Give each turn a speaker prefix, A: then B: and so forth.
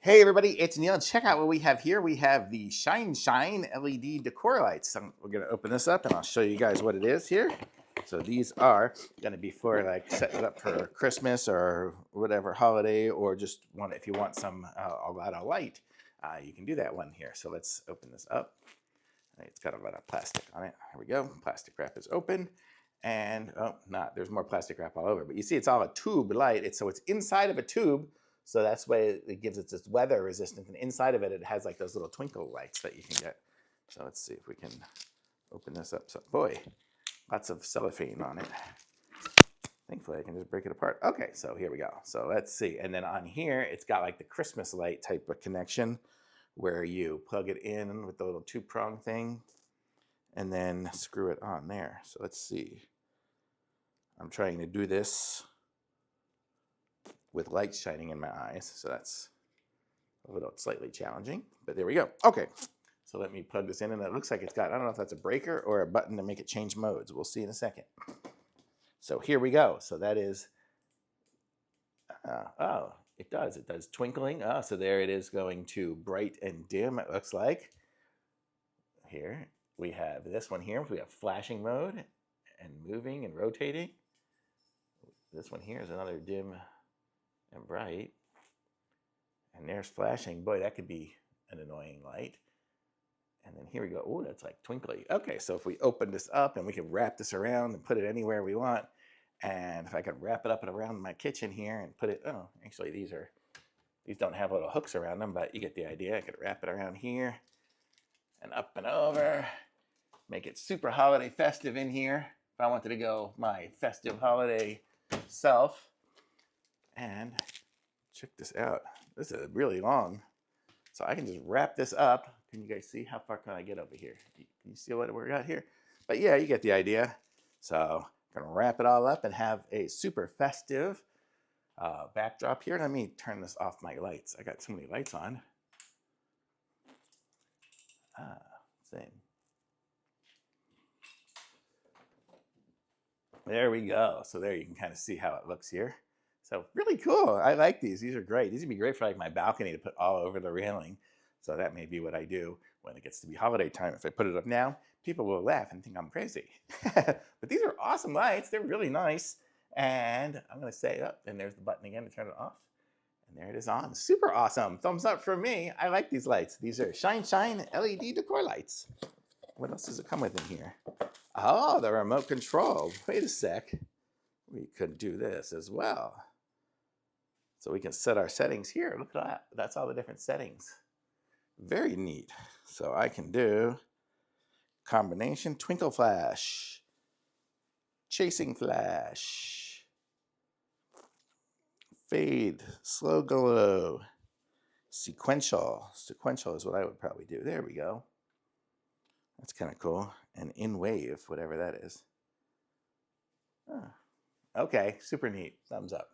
A: Hey everybody, it's Neil. Check out what we have here. We have the Shineshine LED decor lights. So we're going to open this up and I'll show you guys what it is here. So these are going to be for like setting it up for Christmas or whatever holiday, or just want if you want some a lot of light, you can do that one here. So let's open this up. It's got a lot of plastic on it. Here we go. Plastic wrap is open. And there's more plastic wrap all over. But you see it's all a tube light. So it's inside of a tube. So that's why it gives it this weather resistance. And inside of it, it has like those little twinkle lights that you can get. So let's see if we can open this up. So boy, lots of cellophane on it. Thankfully, I can just break it apart. Okay, so here we go. So let's see. And then on here, it's got like the Christmas light type of connection where you plug it in with the little two-prong thing and then screw it on there. So let's see. I'm trying to do this with light shining in my eyes, so that's a little slightly challenging, but there we go. Okay, so let me plug this in, and it looks like it's got, I don't know if that's a breaker or a button to make it change modes. We'll see in a second. So here we go. So that is, it does twinkling. Oh, so there it is going to bright and dim, it looks like. Here, we have this one here. We have flashing mode and moving and rotating. This one here is another dim and bright, and there's flashing. Boy, that could be an annoying light. And then here we go. Oh, that's like twinkly. Okay, so if we open this up and we can wrap this around and put it anywhere we want, and if I could wrap it up and around my kitchen here and put it, oh, actually these don't have little hooks around them, but you get the idea. I could wrap it around here and up and over, make it super holiday festive in here if I wanted to go my festive holiday self. And check this out. This is really long. So I can just wrap this up. Can you guys see? How far can I get over here? Can you see what we got here? But yeah, you get the idea. So I'm gonna wrap it all up and have a super festive backdrop here. Let me turn this off my lights. I got so many lights on. Same. There we go. So there you can kind of see how it looks here. So really cool. I like these. These are great. These would be great for like my balcony to put all over the railing. So that may be what I do when it gets to be holiday time. If I put it up now, people will laugh and think I'm crazy. But these are awesome lights. They're really nice. And I'm going to say, oh, and there's the button again to turn it off. And there it is on. Super awesome. Thumbs up for me. I like these lights. These are Shineshine LED decor lights. What else does it come with in here? Oh, the remote control. Wait a sec. We could do this as well. So we can set our settings here. Look at that. That's all the different settings. Very neat. So I can do combination, twinkle flash, chasing flash, fade, slow glow, sequential. Sequential is what I would probably do. There we go. That's kind of cool. And in wave, whatever that is. Okay, super neat. Thumbs up.